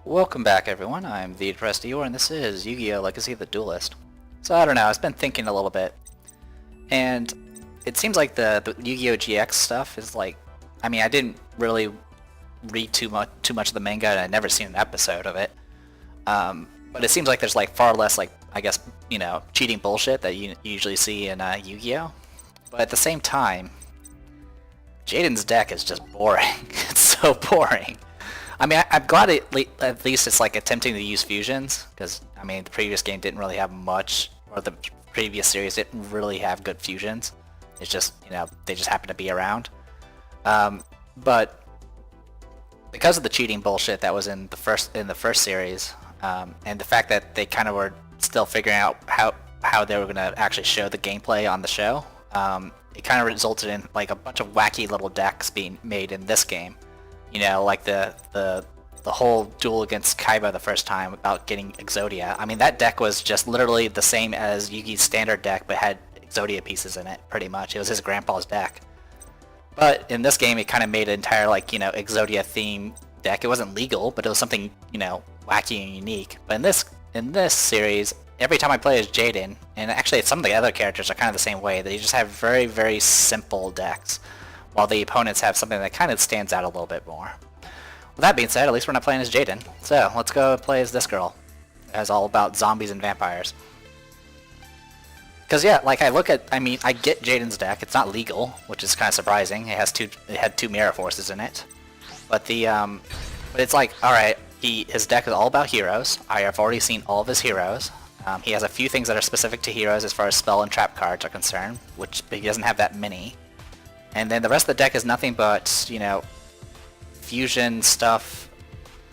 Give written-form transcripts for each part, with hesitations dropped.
Welcome back, everyone. I'm the Depressed Eeyore, and this is Yu-Gi-Oh! Legacy of the Duelist. So I don't know, I've been thinking a little bit, and it seems like the Yu-Gi-Oh! GX stuff is like, I didn't really read too much of the manga, and I'd never seen an episode of it. But it seems like there's like far less like, I guess, cheating bullshit that you usually see in Yu-Gi-Oh! But at the same time, Jaden's deck is just boring. It's so boring. I'm glad at least it's like attempting to use fusions, because the previous game didn't really have much, or the previous series didn't really have good fusions. It's just they just happen to be around. But because of the cheating bullshit that was in the first series, and the fact that they kind of were still figuring out how they were going to actually show the gameplay on the show, it kind of resulted in like a bunch of wacky little decks being made in this game. Like the whole duel against Kaiba the first time about getting Exodia. That deck was just literally the same as Yugi's standard deck, but had Exodia pieces in it, pretty much. It was his grandpa's deck. But in this game, it kind of made an entire, Exodia theme deck. It wasn't legal, but it was something, wacky and unique. But in this series, every time I play as Jaden, and actually some of the other characters are kind of the same way, they just have very, very simple decks, while the opponents have something that kind of stands out a little bit more. With that being said, at least we're not playing as Jaden. So, let's go play as this girl. It's all about zombies and vampires. Because yeah, like I get Jaden's deck. It's not legal, which is kind of surprising. It had two Mirror Forces in it. But but it's like, alright, his deck is all about heroes. I have already seen all of his heroes. He has a few things that are specific to heroes as far as spell and trap cards are concerned, which he doesn't have that many. And then the rest of the deck is nothing but, fusion stuff,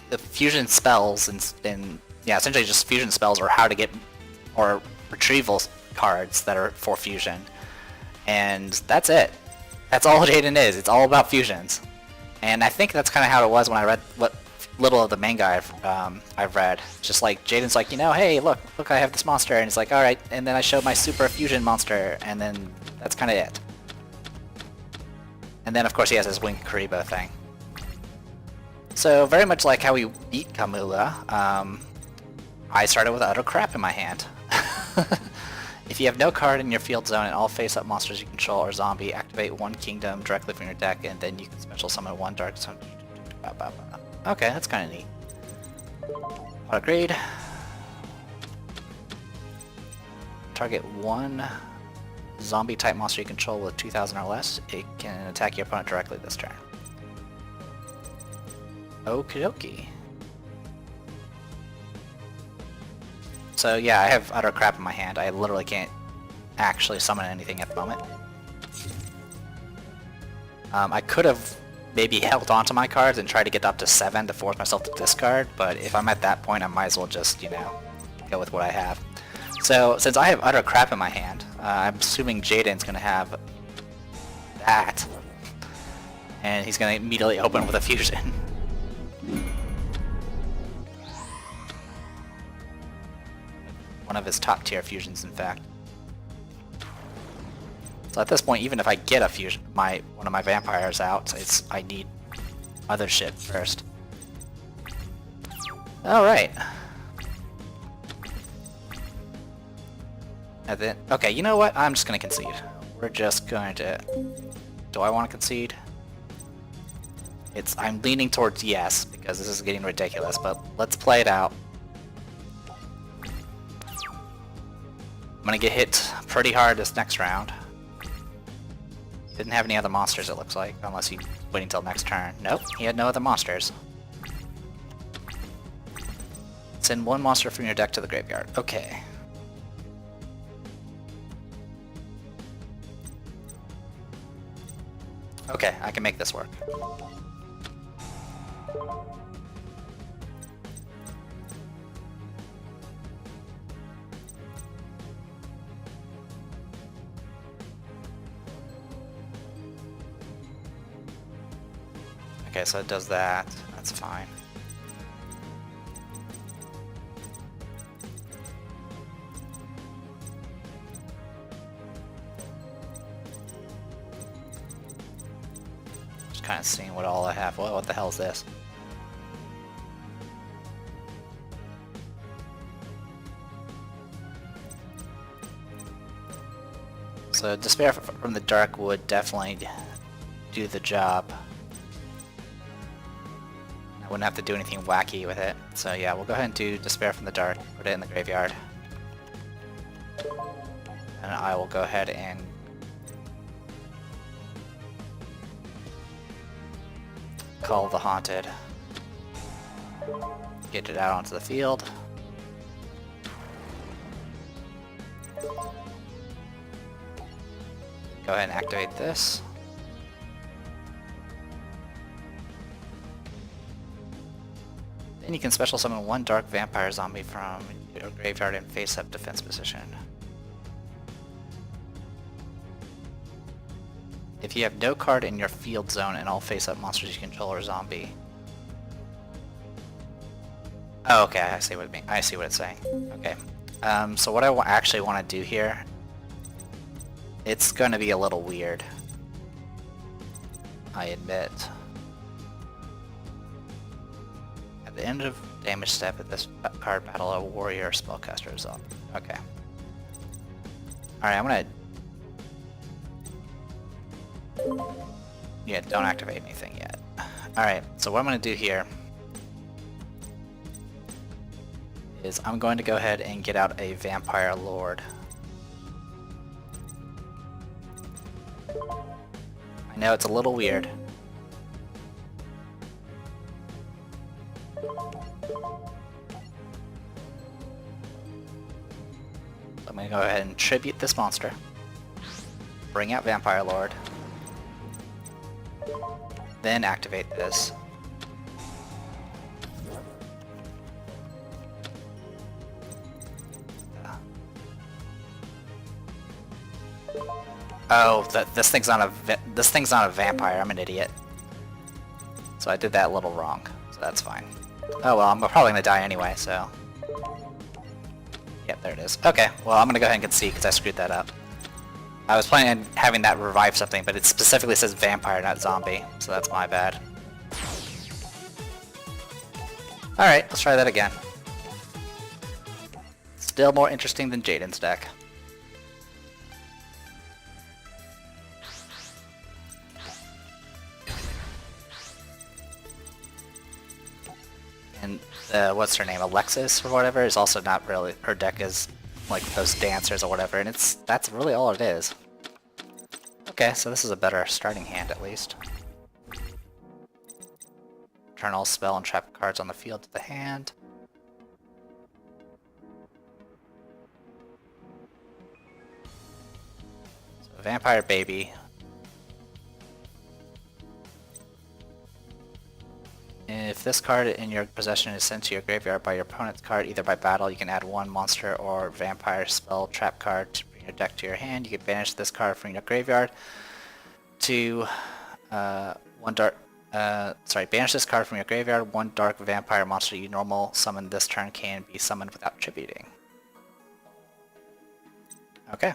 the fusion spells, and yeah, essentially just fusion spells, or how to get, or retrieval cards that are for fusion. And that's it. That's all Jaden is. It's all about fusions. And I think that's kind of how it was when I read what little of the manga I've read. Just like, Jaden's like, hey, look, I have this monster, and it's like, alright, and then I showed my super fusion monster, and then that's kind of it. And then, of course, he has his Winged Karibo thing. So, very much like how we beat Kamula, I started with utter crap in my hand. If you have no card in your field zone and all face-up monsters you control are zombie, activate one kingdom directly from your deck, and then you can special summon one dark zone. Okay, that's kind of neat. Agreed. Target one zombie type monster you control with 2,000 or less. It can attack your opponent directly this turn. Okie dokie. So yeah, I have utter crap in my hand. I literally can't actually summon anything at the moment. I could have maybe held onto my cards and tried to get up to 7 to force myself to discard, but if I'm at that point, I might as well just, go with what I have. So, since I have utter crap in my hand, I'm assuming Jaden's going to have that. And he's going to immediately open with a fusion. One of his top tier fusions, in fact. So at this point, even if I get a fusion, one of my vampires out, I need other shit first. Alright. And then, okay, you know what? I'm just going to concede. We're just going to... Do I want to concede? I'm leaning towards yes, because this is getting ridiculous, but let's play it out. I'm going to get hit pretty hard this next round. Didn't have any other monsters, it looks like, unless he's waiting until next turn. Nope, he had no other monsters. Send one monster from your deck to the graveyard. Okay. Okay, I can make this work. Okay, so it does that. That's fine. Just kind of seeing what all I have. What the hell is this? So Despair from the Dark would definitely do the job. I wouldn't have to do anything wacky with it. So yeah, we'll go ahead and do Despair from the Dark, put it in the graveyard. And I will go ahead and call the Haunted. Get it out onto the field. Go ahead and activate this. Then you can special summon one Dark Vampire Zombie from your graveyard in face-up defense position. If you have no card in your field zone and all face-up monsters you control are zombie. Oh, okay, I see what it means. I see what it's saying. Okay. So what I actually want to do here, it's going to be a little weird, I admit. At the end of damage step at this card battle, a warrior spellcaster is up. Okay. Alright, I'm gonna... Yeah, don't activate anything yet. Alright, so what I'm gonna do here is I'm going to go ahead and get out a Vampire Lord. I know it's a little weird. I'm going to go ahead and tribute this monster. Bring out Vampire Lord. Then activate this. Oh, this thing's not a vampire. I'm an idiot. So I did that a little wrong. So that's fine. Oh well, I'm probably gonna die anyway. So. Yep, there it is. Okay, well I'm gonna go ahead and concede because I screwed that up. I was planning on having that revive something, but it specifically says vampire, not zombie. So that's my bad. Alright, let's try that again. Still more interesting than Jaden's deck. And what's her name, Alexis or whatever, is also not really, her deck is like those dancers or whatever, and that's really all it is. Okay, so this is a better starting hand at least. Turn all spell and trap cards on the field to the hand. So Vampire Baby. If this card in your possession is sent to your graveyard by your opponent's card, either by battle, you can add one monster or vampire spell trap card to bring your deck to your hand. You can banish this card from your graveyard to banish this card from your graveyard. One dark vampire monster you normal summon this turn can be summoned without tributing. Okay.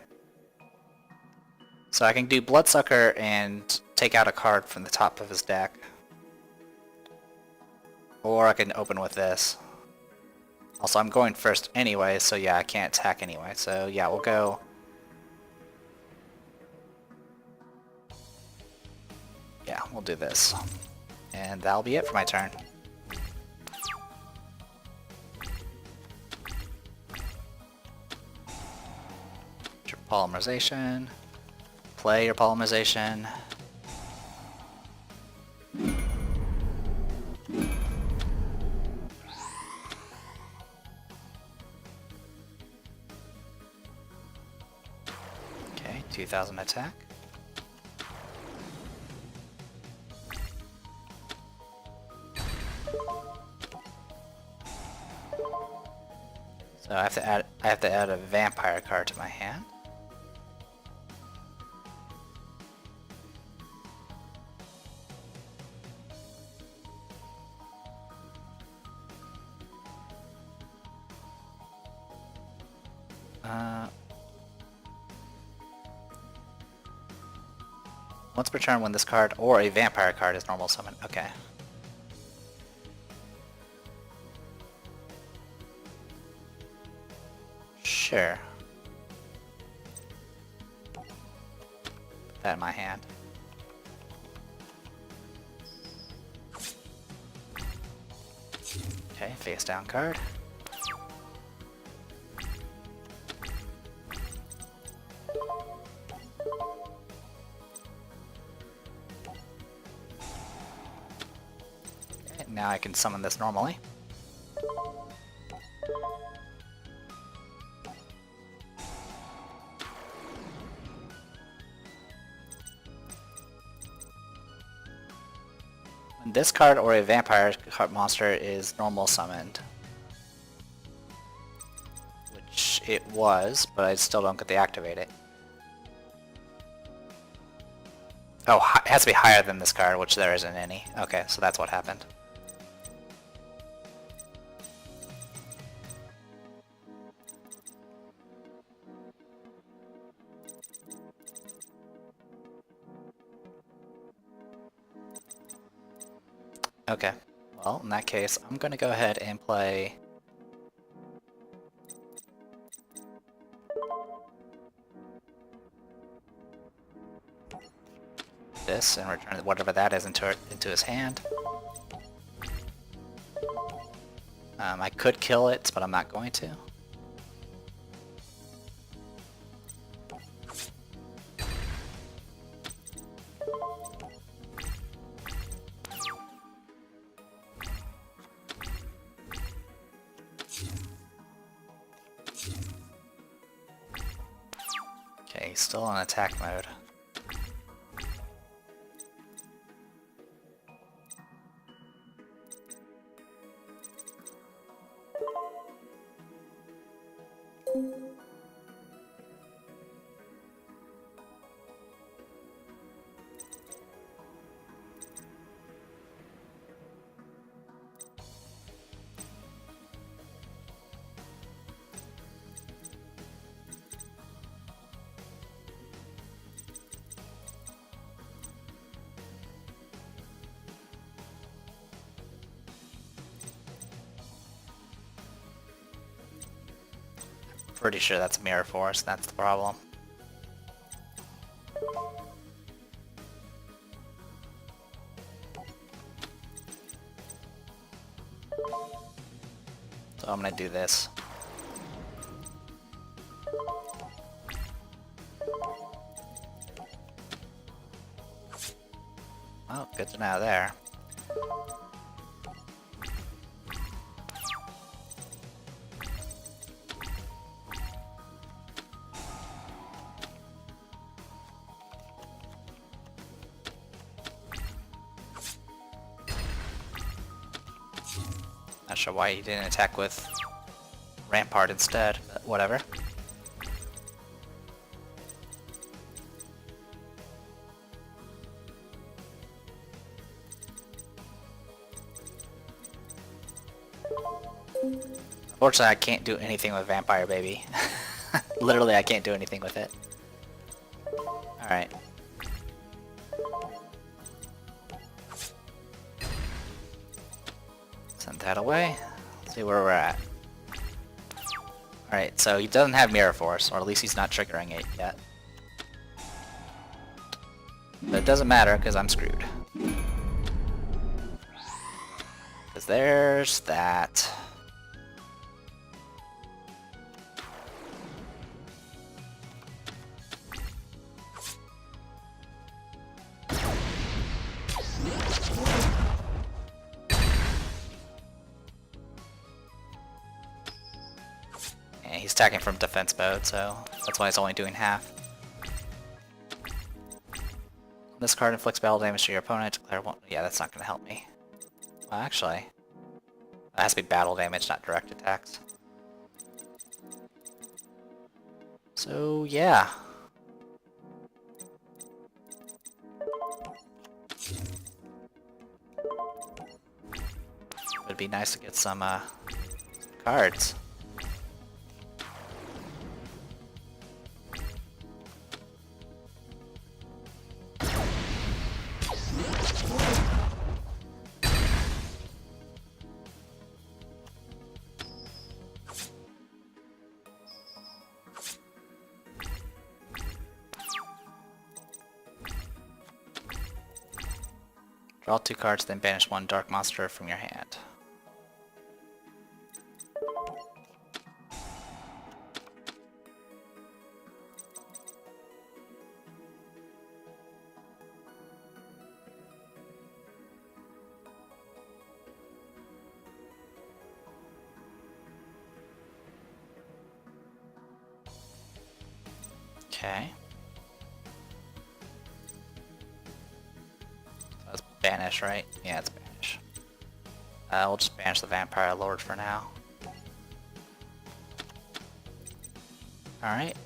So I can do Bloodsucker and take out a card from the top of his deck. Or I can open with this. Also, I'm going first anyway, so yeah, I can't attack anyway. So yeah, we'll go... Yeah, we'll do this. And that'll be it for my turn. Your polymerization. Play your polymerization. Okay, 2000 attack. So I have to add a vampire card to my hand. Once per turn when this card or a vampire card is normal summon. Okay. Sure. that in my hand. Okay, face down card. Okay, now I can summon this normally. When this card or a vampire card monster is normal summoned, which it was, but I still don't get to activate it. Oh, it has to be higher than this card, which there isn't any. Okay, so that's what happened. Okay, well, in that case, I'm gonna go ahead and play this and return whatever that is into his hand. I could kill it, but I'm not going to. Okay, he's still in attack mode. Pretty sure that's a mirror force, that's the problem. So I'm gonna do this. Oh, good to know there. Not sure why he didn't attack with Rampart instead, but whatever. Unfortunately, I can't do anything with Vampire Baby. Literally, I can't do anything with it. Alright. Send that away. Let's see where we're at. Alright, so he doesn't have Mirror Force, or at least he's not triggering it yet. But it doesn't matter, because I'm screwed. Because there's that. He's attacking from defense mode, so that's why he's only doing half. This card inflicts battle damage to your opponent. Declare one. Yeah, that's not going to help me. Well, actually, that has to be battle damage, not direct attacks. So, yeah. It'd be nice to get some cards. Draw 2 cards, then banish 1 dark monster from your hand. Okay. That's banish, right? Yeah, it's banish. We'll just banish the Vampire Lord for now. Alright.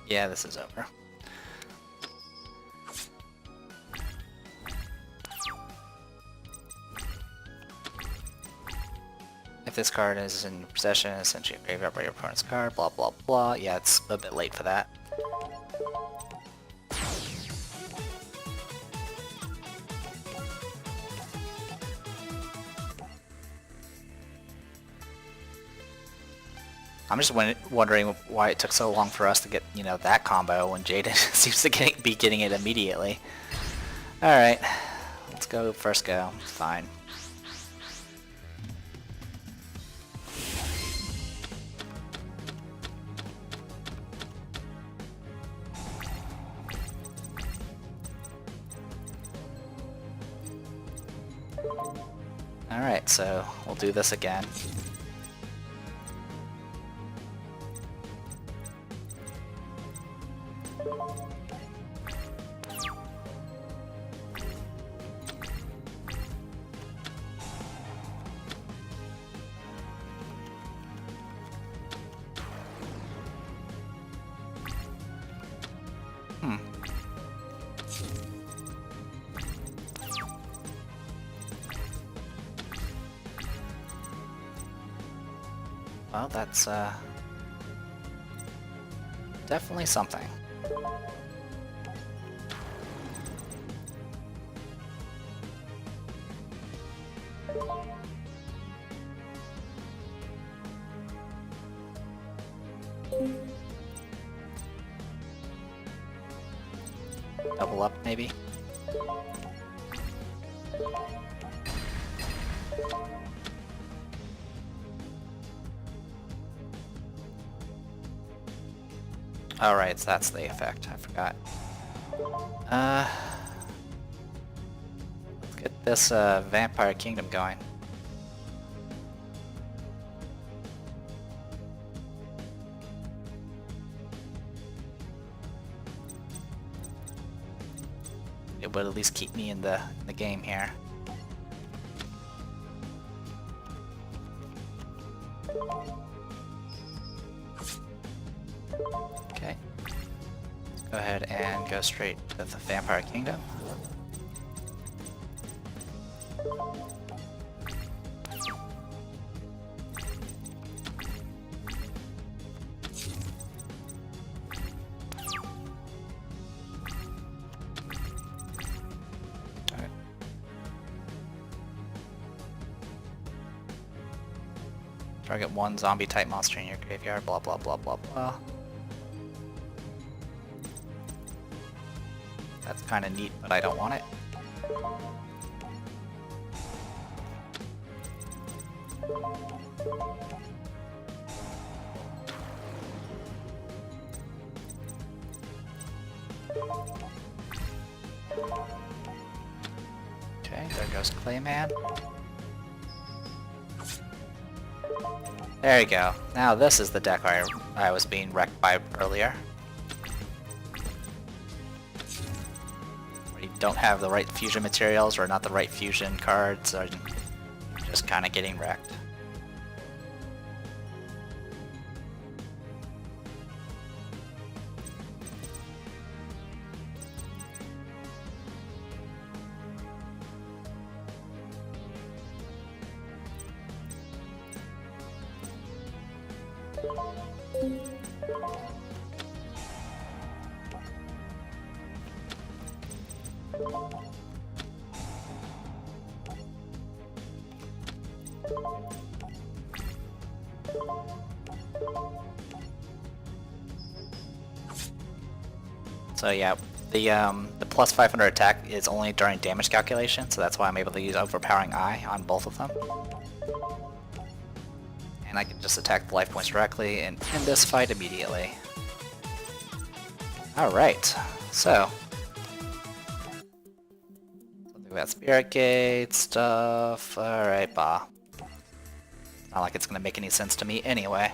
Yeah, this is over. If this card is in your possession, essentially a graveyard by your opponent's card, blah blah blah. Yeah, it's a bit late for that. I'm just wondering why it took so long for us to get, you know, that combo when Jaden seems to be getting it immediately. Alright, let's go first go. Fine. Alright, so we'll do this again. Well, that's definitely something. Double up, maybe? Alright, so that's the effect, I forgot. Let's get this Vampire Kingdom going. It would at least keep me in the game here. Okay. Let's go ahead and go straight to the Vampire Kingdom. Target one zombie type monster in your graveyard, blah blah blah blah blah. That's kind of neat, but I don't want it. Okay, there goes Clayman. There you go. Now this is the deck I was being wrecked by earlier. Where you don't have the right fusion materials or not the right fusion cards, or just kind of getting wrecked. So yeah, the plus 500 attack is only during damage calculation, so that's why I'm able to use Overpowering Eye on both of them. And I can just attack the life points directly and end this fight immediately. Alright, so something about Spirit Gate stuff. Alright, bah. Not like it's gonna make any sense to me anyway.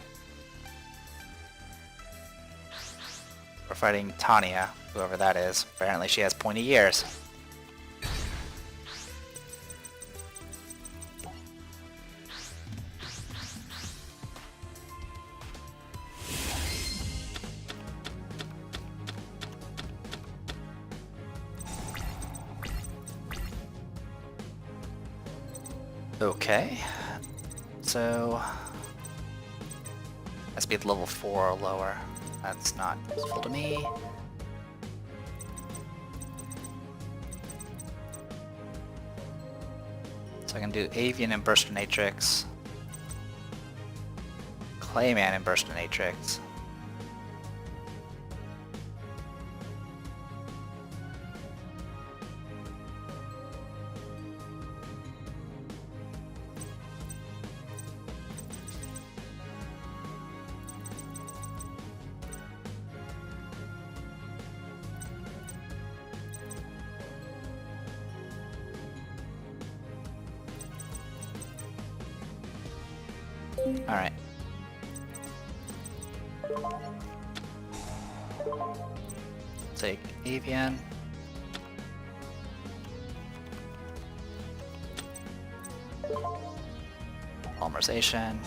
We're fighting Tanya, whoever that is. Apparently she has pointy ears. Okay, so has to be at level 4 or lower. That's not useful to me. So I can do Avian and Burstinatrix, Clayman and Burstinatrix. Alright. Take Avian. Polymerization.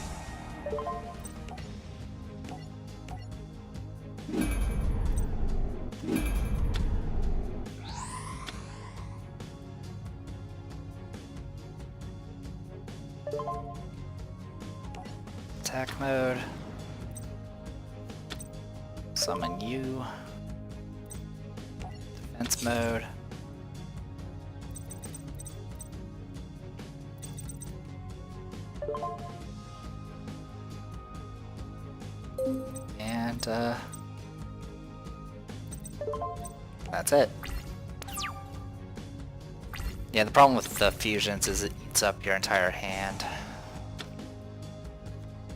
Attack mode. Summon you. Defense mode. And that's it. Yeah, the problem with the fusions is it eats up your entire hand.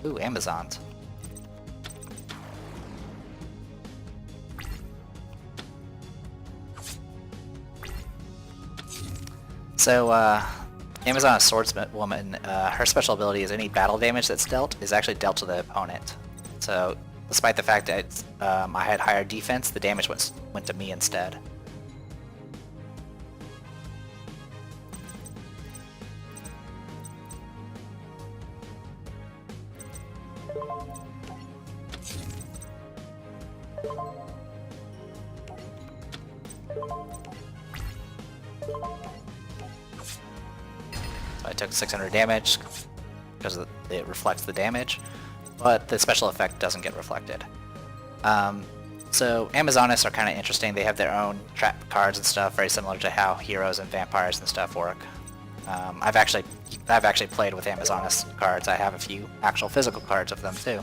Ooh, Amazons. So, Amazon Swordswoman, her special ability is any battle damage that's dealt is actually dealt to the opponent. So, despite the fact that I had higher defense, the damage went to me instead. So I took 600 damage because it reflects the damage, but the special effect doesn't get reflected. So Amazonists are kind of interesting. They have their own trap cards and stuff, very similar to how heroes and vampires and stuff work. I've actually played with Amazoness cards. I have a few actual physical cards of them too.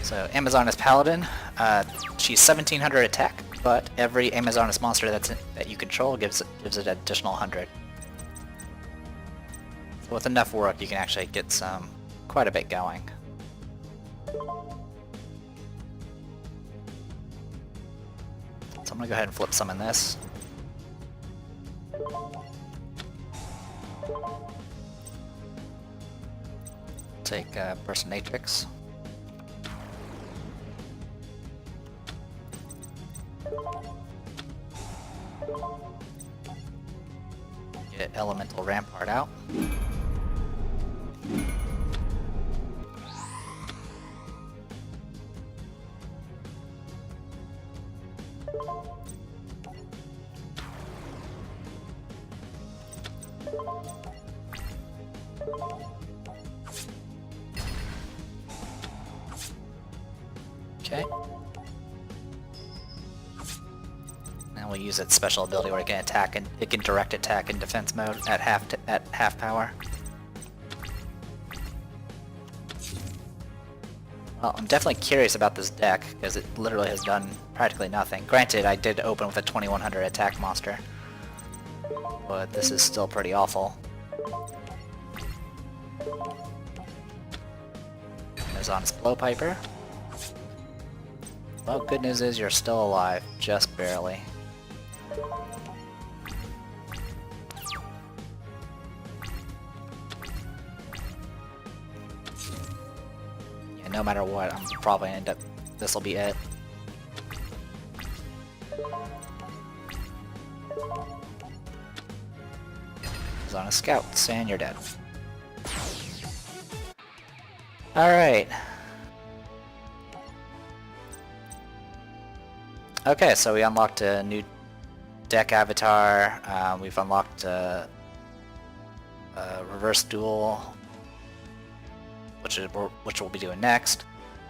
So Amazoness Paladin, she's 1700 attack, but every Amazoness monster that you control gives it an additional 100. So with enough work, you can actually get quite a bit going. So I'm gonna go ahead and flip some in this. Take Personatrix. Get Elemental Rampart out. Okay. Now we'll use its special ability where it can attack and it can direct attack in defense mode at half power. Well, I'm definitely curious about this deck because it literally has done practically nothing. Granted, I did open with a 2100 attack monster, but this is still pretty awful. Amazoness Blowpiper. Well, good news is you're still alive, just barely. Yeah, no matter what, I'm probably end up. This'll be it. Amazoness Scouts, and you're dead. Alright. Okay, so we unlocked a new deck avatar, we've unlocked a reverse duel, which we'll be doing next,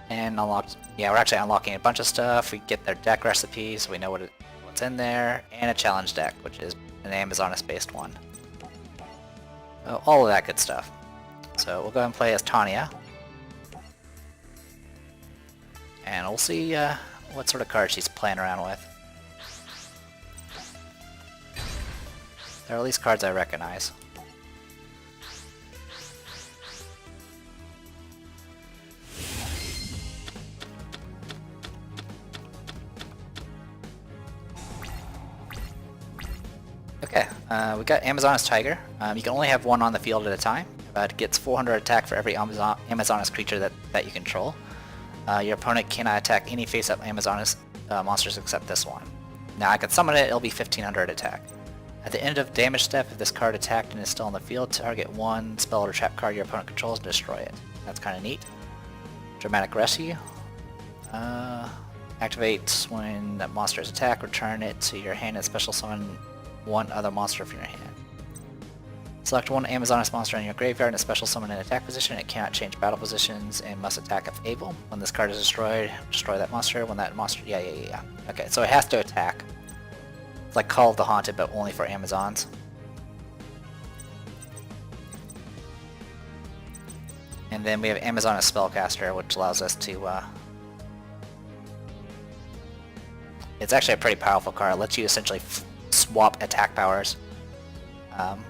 and unlocked, yeah, we're actually unlocking a bunch of stuff. We get their deck recipe, so we know what's in there, and a challenge deck, which is an Amazoness based one. So all of that good stuff. So we'll go and play as Tanya, and we'll see what sort of cards she's playing around with. There are at least cards I recognize. Okay, we got Amazoness Tiger. You can only have one on the field at a time, but it gets 400 attack for every Amazoness creature that you control. Your opponent cannot attack any face-up Amazoness monsters except this one. Now I can summon it, it'll be 1500 attack. At the end of damage step, if this card attacked and is still on the field, target one spell or trap card your opponent controls and destroy it. That's kind of neat. Dramatic Rescue. Activate when that monster is attacked, return it to your hand and special summon one other monster from your hand. Select one Amazoness monster in your graveyard and a special summon in attack position. It cannot change battle positions and must attack if able. When this card is destroyed, destroy that monster. When that monster... Yeah. Okay, so it has to attack. It's like Call of the Haunted, but only for Amazons. And then we have Amazoness Spellcaster, which allows us to... It's actually a pretty powerful card. It lets you essentially swap attack powers.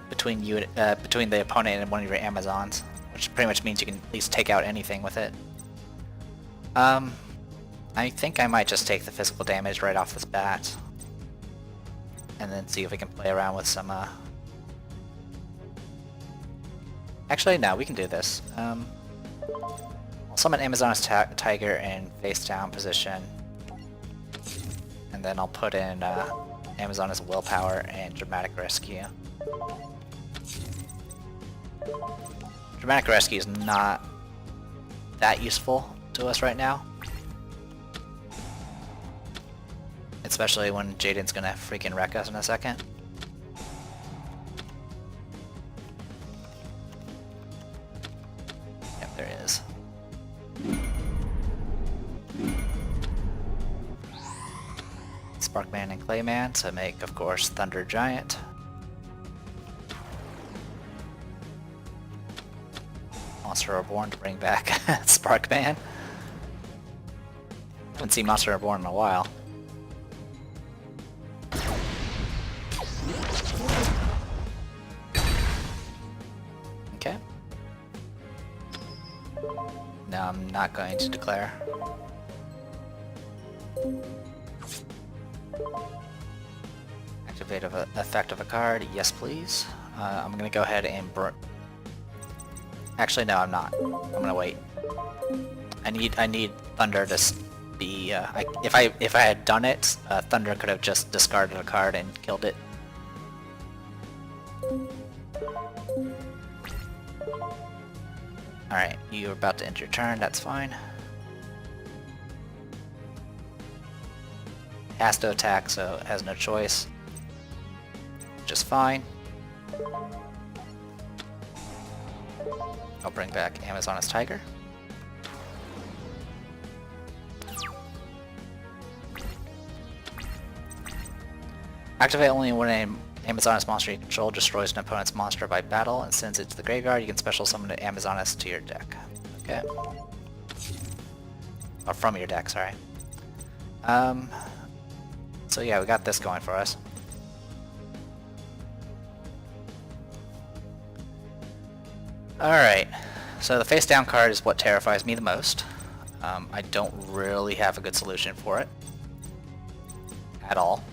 Between the opponent and one of your Amazons, which pretty much means you can at least take out anything with it. I think I might just take the physical damage right off this bat, and then see if we can play around with some. Actually, no, we can do this. I'll summon Amazoness Tiger in face down position, and then I'll put in Amazoness Willpower and Dramatic Rescue. Dramatic Rescue is not that useful to us right now. Especially when Jaden's gonna freaking wreck us in a second. Sparkman and Clayman to make, of course, Thunder Giant. Monster Reborn to bring back Sparkman. Haven't seen Monster Reborn in a while. Okay. No, I'm not going to declare. Activate effect of a card, yes please. I'm gonna go ahead and actually no, I'm not. I'm gonna wait. I need Thunder to be. If I had done it, Thunder could have just discarded a card and killed it. All right, you're about to end your turn. That's fine. Has to attack, so it has no choice. Just fine. I'll bring back Amazoness Tiger. Activate only when an Amazoness monster you control destroys an opponent's monster by battle and sends it to the graveyard. You can special summon an Amazoness to your deck. Okay. Or from your deck, sorry. So yeah, we got this going for us. Alright, so the face down card is what terrifies me the most. I don't really have a good solution for it. At all.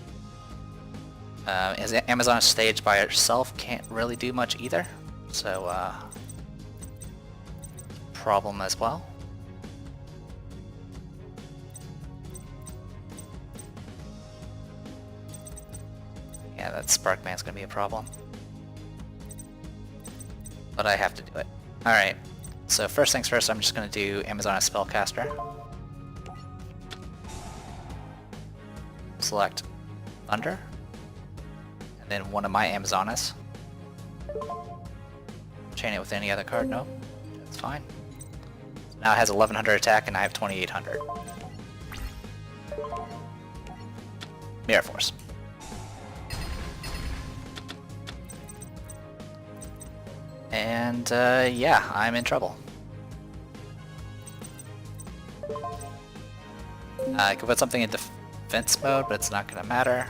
As Amazoness stage by itself can't really do much either. So, problem as well. Yeah, that Sparkman's gonna be a problem. But I have to do it. Alright, so first things first, I'm just gonna do Amazoness Spellcaster. Select Thunder. And then one of my Amazoness. Chain it with any other card, no? That's fine. So now it has 1100 attack and I have 2800. Mirror Force. And yeah, I'm in trouble. I could put something in defense mode, but it's not going to matter.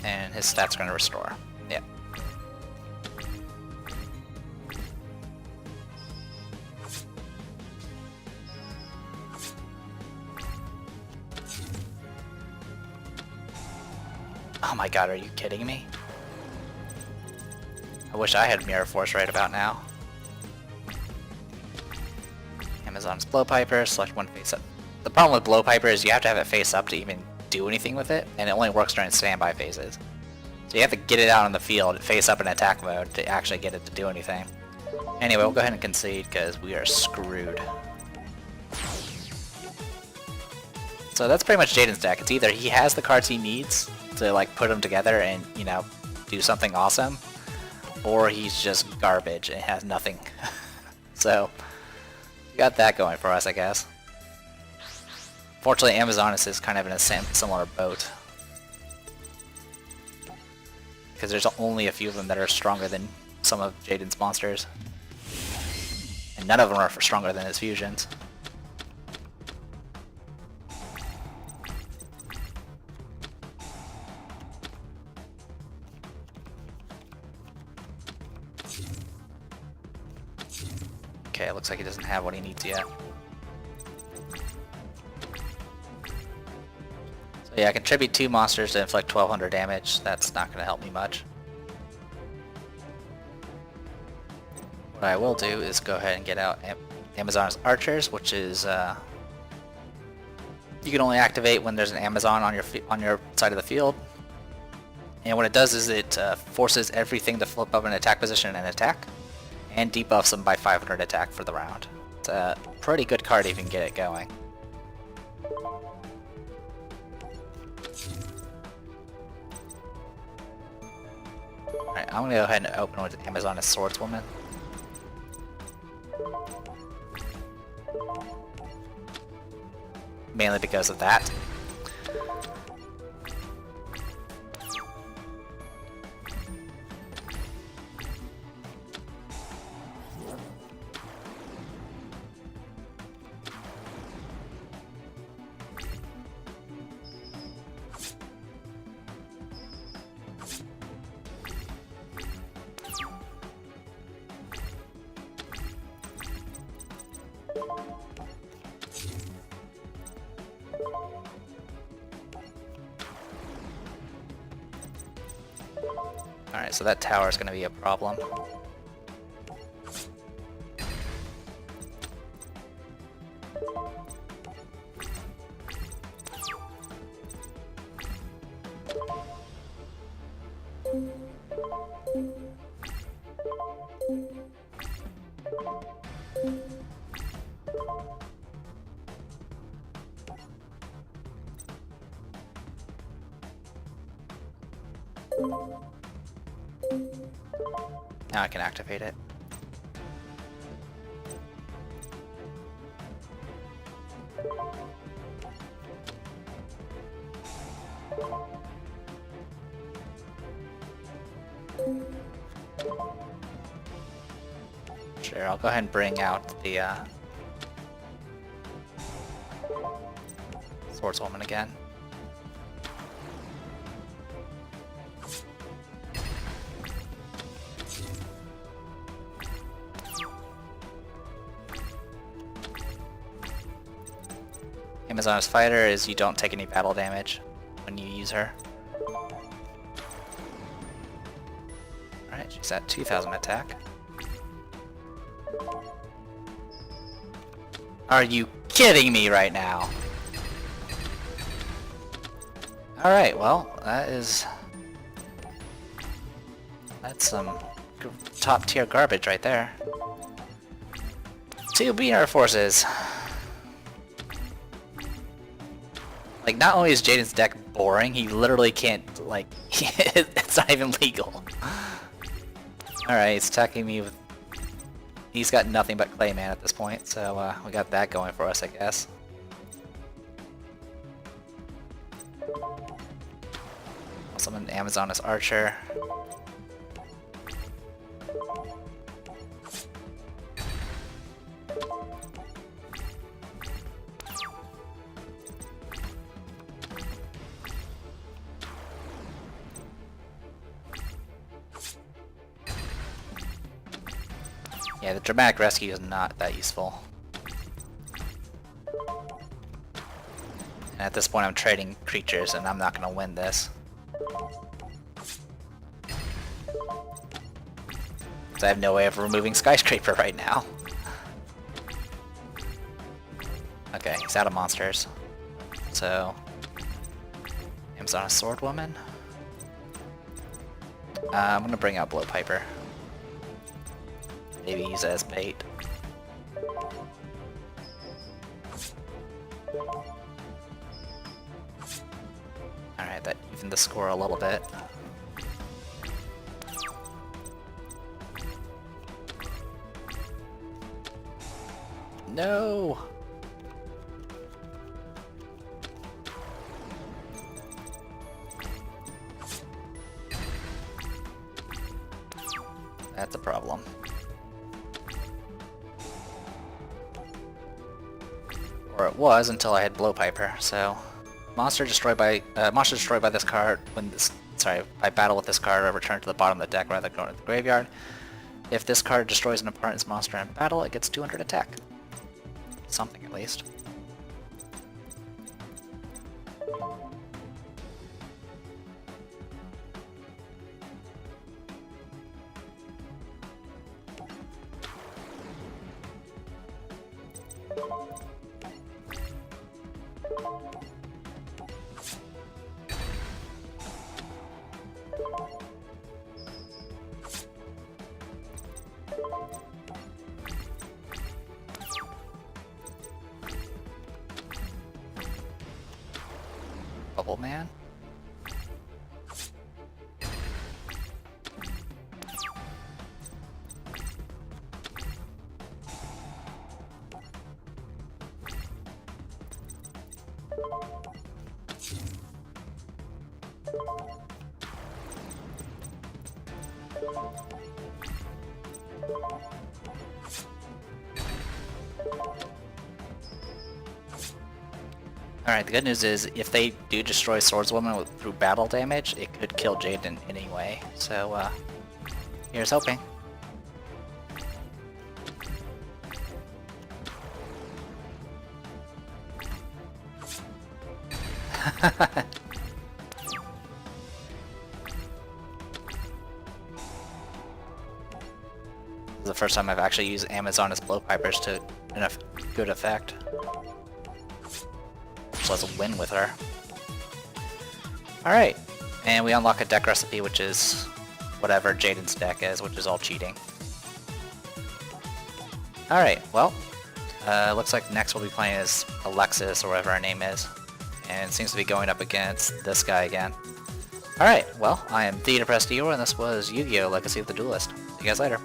And his stats are going to restore. Yeah. Oh my god, are you kidding me? I wish I had Mirror Force right about now. Amazon's Blowpiper, select one face up. The problem with Blowpiper is you have to have it face up to even do anything with it, and it only works during standby phases. So you have to get it out on the field, face up in attack mode to actually get it to do anything. Anyway, we'll go ahead and concede because we are screwed. So that's pretty much Jaden's deck. It's either he has the cards he needs to like put them together and, you know, do something awesome, or he's just garbage and has nothing. So, we got that going for us, I guess. Fortunately, Amazoness is kind of in a similar boat. Because there's only a few of them that are stronger than some of Jaden's monsters. And none of them are stronger than his fusions. Okay, it looks like he doesn't have what he needs yet. So yeah, I can tribute 2 monsters to inflict 1200 damage. That's not going to help me much. What I will do is go ahead and get out Amazon's Archers, which is you can only activate when there's an Amazon on your side of the field. And what it does is it forces everything to flip up in attack position and attack, and debuffs them by 500 attack for the round. It's a pretty good card if you can get it going. Alright, I'm gonna go ahead and open with Amazoness Swordswoman. Mainly because of that. Alright, so that tower is going to be a problem. Now I can activate it. Sure, I'll go ahead and bring out the Swordswoman again. Amazon's fighter is you don't take any battle damage when you use her. Alright, she's at 2,000 attack. Are you kidding me right now? Alright, well, that's some top tier garbage right there. 2 beaner forces. Like, not only is Jaden's deck boring, he literally can't, like, it's not even legal. Alright, he's attacking me with... He's got nothing but Clayman at this point, so we got that going for us, I guess. I'll summon Amazon as Archer. Yeah, the dramatic rescue is not that useful. And at this point I'm trading creatures and I'm not gonna win this. I have no way of removing Skyscraper right now. Okay, he's out of monsters. So... Amazon Swordwoman. I'm gonna bring out Blowpiper. Maybe use it as bait. Alright, that evened the score a little bit. No! That's a problem. Or it was until I had Blowpiper, so... Monster destroyed by this card when this... Sorry, by battle with this card, I return to the bottom of the deck rather than going to the graveyard. If this card destroys an opponent's monster in battle, it gets 200 attack. Something at least. Bubble Man. Alright, the good news is, if they do destroy Swordswoman through battle damage, it could kill Jaden anyway. So, here's hoping. is the first time I've actually used Amazon as blowpipers to enough good effect. So let's win with her. Alright, and we unlock a deck recipe, which is whatever Jaden's deck is, which is all cheating. Alright, well, looks like next we'll be playing as Alexis, or whatever her name is. And it seems to be going up against this guy again. Alright, well, I am the Depressed Eeyore, and this was Yu-Gi-Oh! Legacy of the Duelist. See you guys later.